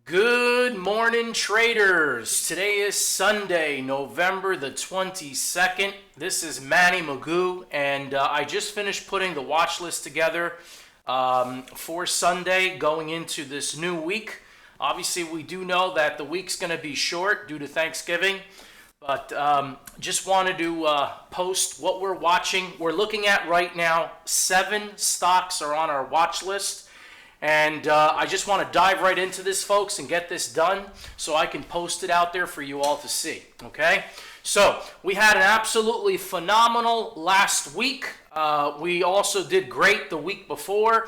Good morning, traders. Today is Sunday, November the 22nd. This is Manny Magoo, and I just finished putting the watch list together for Sunday going into this new week. Obviously, we do know that the week's going to be short due to Thanksgiving, but just wanted to post what we're watching. We're looking at right now, 7 stocks are on our watch list. And I just want to dive right into this, folks, and get this done so I can post it out there for you all to see, okay? So we had an absolutely phenomenal last week. We also did great the week before.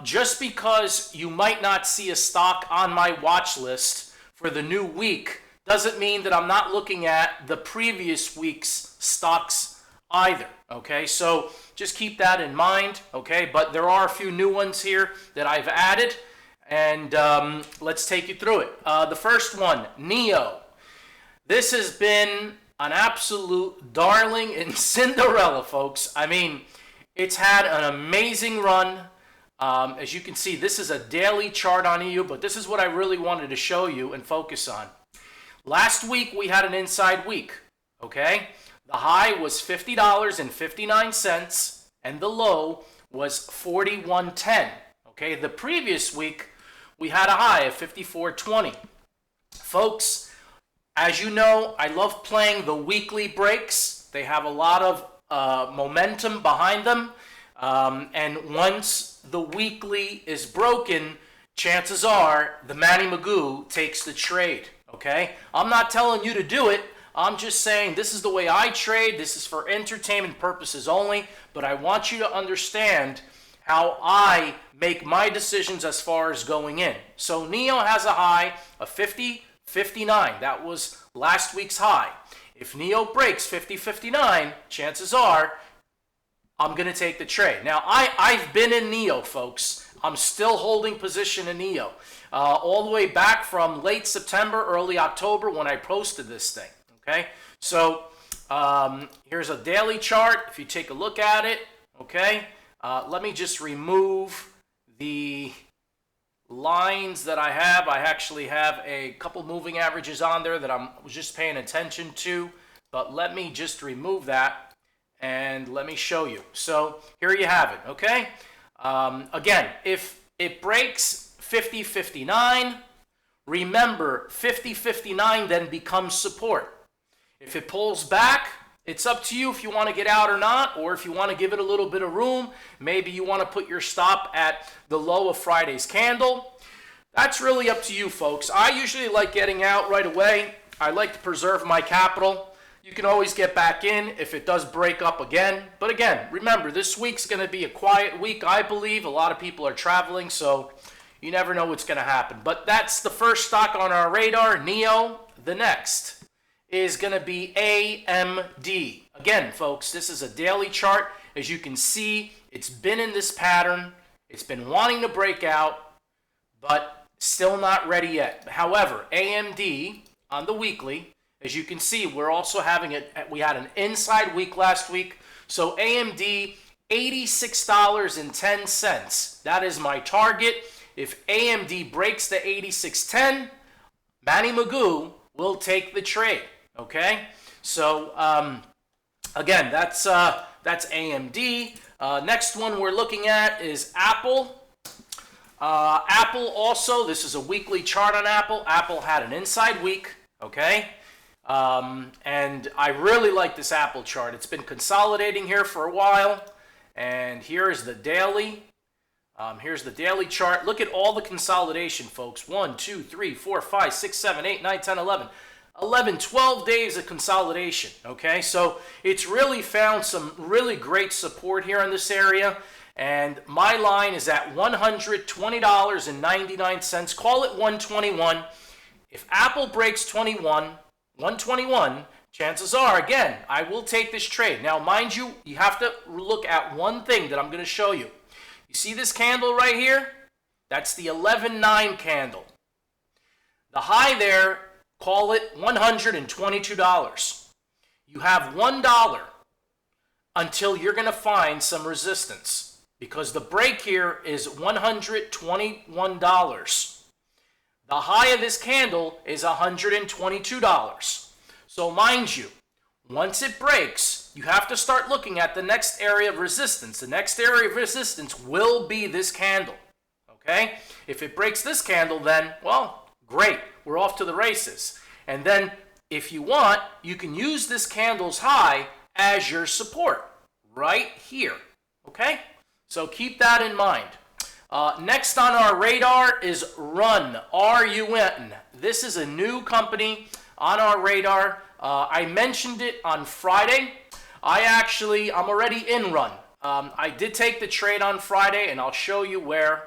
Just because you might not see a stock on my watch list for the new week doesn't mean that I'm not looking at the previous week's stocks either, okay? So just keep that in mind, okay? But there are a few new ones here that I've added, and let's take you through it. The first one, NIO. This has been an absolute darling and Cinderella, folks. I mean, it's had an amazing run. As you can see, this is a daily chart on NIO, but this is what I really wanted to show you and focus on. Last week, we had an inside week, okay? The high was $50.59, and the low was $41.10. Okay, the previous week, we had a high of $54.20. Folks, as you know, I love playing the weekly breaks. They have a lot of momentum behind them, and once the weekly is broken, chances are the Manny Magoo takes the trade, okay? I'm not telling you to do it. I'm just saying this is the way I trade. This is for entertainment purposes only, but I want you to understand how I make my decisions as far as going in. So NIO has a high of 50.59. That was last week's high. If NIO breaks 50.59, chances are I'm going to take the trade. Now, I've been in NIO, folks. I'm still holding position in NIO all the way back from late September, early October when I posted this thing. Okay, so here's a daily chart. If you take a look at it, okay, let me just remove the lines that I have. I actually have a couple moving averages on there that I was just paying attention to, but let me just remove that and let me show you. So here you have it, okay? Again, if it breaks 50.59, remember 50.59 then becomes support. If it pulls back, it's up to you if you want to get out or not, or if you want to give it a little bit of room. Maybe you want to put your stop at the low of Friday's candle. That's really up to you, folks. I usually like getting out right away. I like to preserve my capital. You can always get back in if it does break up again. But again, remember, this week's going to be a quiet week, I believe. A lot of people are traveling, so you never know what's going to happen. But that's the first stock on our radar, NIO. The next is going to be AMD. Again, folks, this is a daily chart. As you can see, it's been in this pattern. It's been wanting to break out, but still not ready yet. However, AMD on the weekly, as you can see, we're also having we had an inside week last week. So AMD, $86.10. That is my target. If AMD breaks the 86.10, Manny Magoo will take the trade. Okay, so again, that's AMD. Next one we're looking at is Apple. Apple also, this is a weekly chart on Apple. Apple had an inside week, okay? And I really like this Apple chart. It's been consolidating here for a while. And here is the daily. Here's the daily chart. Look at all the consolidation, folks. 1, 2, 3, 4, 5, 6, 7, 8, 9, 10, 11. 12 days of consolidation, okay? So it's really found some really great support here in this area, and my line is at $120.99. Call it 121. If Apple breaks 121, chances are, again, I will take this trade. Now, mind you, you have to look at one thing that I'm going to show you. You see this candle right here? That's the 11.9 candle. The high there, call it $122. You have $1 until you're going to find some resistance, because the break here is $121. The high of this candle is $122. So mind you, once it breaks, you have to start looking at the next area of resistance. The next area of resistance will be this candle. Okay? If it breaks this candle, then, well, great. We're off to the races. And then, if you want, you can use this candle's high as your support right here. Okay? So keep that in mind. Next on our radar is Run, R-U-N. This is a new company on our radar. I mentioned it on Friday. I'm already in Run. I did take the trade on Friday, and I'll show you where.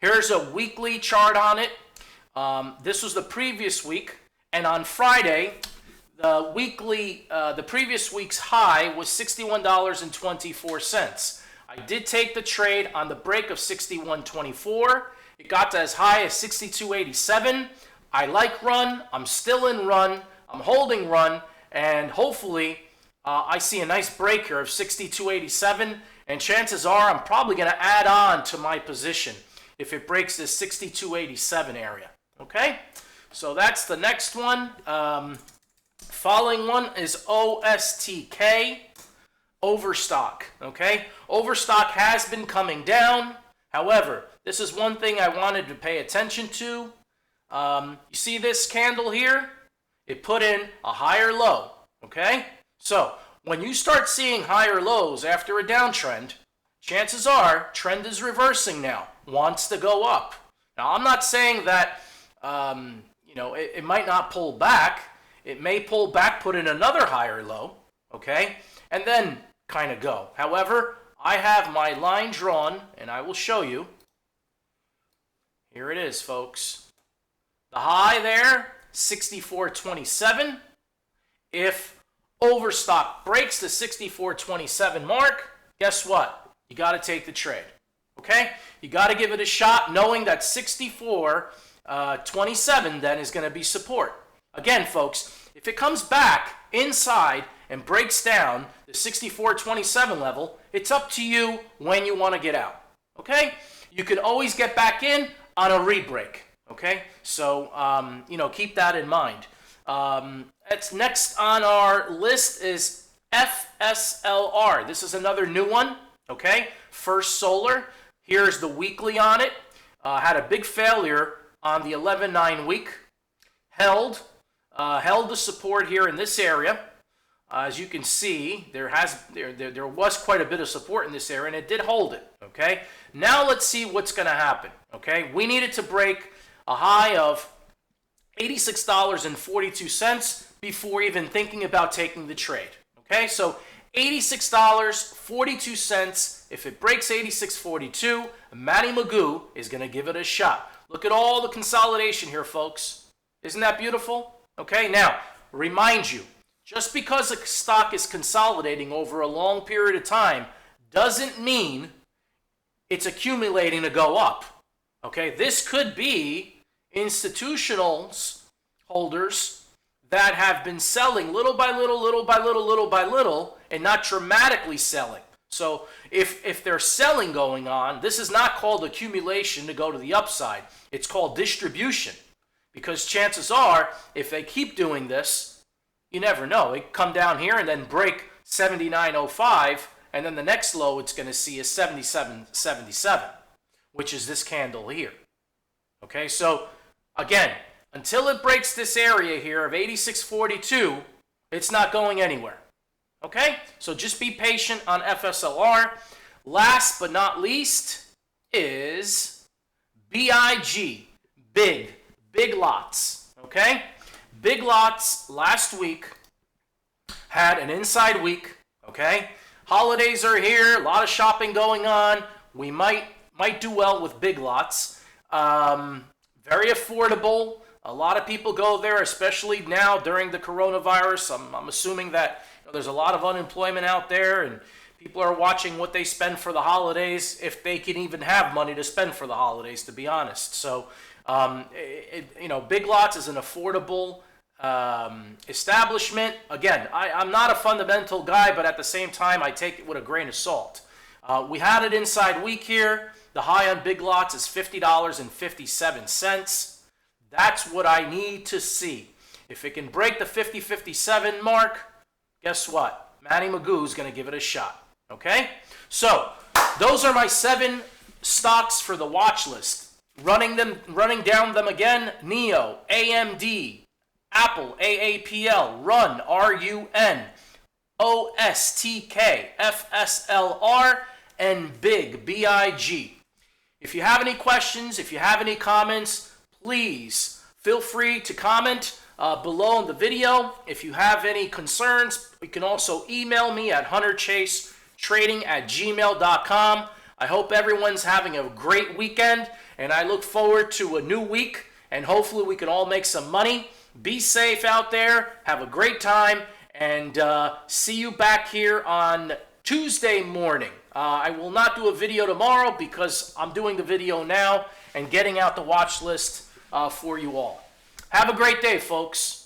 Here's a weekly chart on it. This was the previous week, and on Friday, the previous week's high was $61.24. I did take the trade on the break of 61.24. It got to as high as 62.87. I like Run. I'm still in Run. I'm holding Run, and hopefully I see a nice break here of 62.87, and chances are I'm probably going to add on to my position if it breaks this 62.87 area. Okay, so that's the next one. Following one is OSTK. OverStock, okay? OverStock has been coming down. However, this is one thing I wanted to pay attention to. You see this candle here? It put in a higher low, okay? So, when you start seeing higher lows after a downtrend, chances are trend is reversing now, wants to go up. Now, I'm not saying that, it might not pull back. It may pull back, put in another higher low, okay? And then kind of go. However, I have my line drawn, and I will show you. Here it is, folks. The high there, 64.27. If OverStock breaks the 64.27 mark, guess what? You got to take the trade. Okay? You got to give it a shot, knowing that 64.27 then is going to be support. Again, folks, if it comes back inside and breaks down the 64.27 level, it's up to you when you want to get out. Okay? You can always get back in on a re-break. Okay? So, keep that in mind. That's next on our list is FSLR. This is another new one. Okay? First Solar. Here's the weekly on it. Had a big failure on the 11-9 week. Held the support here in this area. As you can see, there was quite a bit of support in this area, and it did hold it, okay? Now let's see what's going to happen, okay? We needed to break a high of $86.42 before even thinking about taking the trade, okay? So $86.42, if it breaks 86.42, Manny Magoo is going to give it a shot. Look at all the consolidation here, folks. Isn't that beautiful? Okay, now, remind you, just because a stock is consolidating over a long period of time doesn't mean it's accumulating to go up. Okay, this could be institutional holders that have been selling little by little, and not dramatically selling. So if there's selling going on, this is not called accumulation to go to the upside. It's called distribution. Because chances are, if they keep doing this, you never know. It come down here and then break 79.05, and then the next low it's going to see is 77.77, which is this candle here. Okay, so again, until it breaks this area here of 86.42, it's not going anywhere. Okay, so just be patient on FSLR. Last but not least is BIG, big lots. Okay. Big Lots last week had an inside week, okay? Holidays are here, a lot of shopping going on. We might do well with Big Lots. Very affordable. A lot of people go there, especially now during the coronavirus. I'm assuming that there's a lot of unemployment out there, and people are watching what they spend for the holidays, if they can even have money to spend for the holidays, to be honest. So, Big Lots is an affordable establishment. Again, I'm not a fundamental guy, but at the same time, I take it with a grain of salt. We had an inside week here. The high on big lots is $50.57. That's what I need to see. If it can break the 50.57 mark, guess what? Manny Magoo is going to give it a shot. Okay? So, those are my 7 stocks for the watch list. Running down them again: NIO, AMD, Apple, AAPL, RUN, RUN, OSTK, FSLR, and BIG, BIG. If you have any questions, if you have any comments, please feel free to comment below in the video. If you have any concerns, you can also email me at hunterchasetrading@gmail.com. I hope everyone's having a great weekend, and I look forward to a new week, and hopefully we can all make some money. Be safe out there, have a great time, and see you back here on Tuesday morning. I will not do a video tomorrow because I'm doing the video now and getting out the watch list for you all. Have a great day, folks.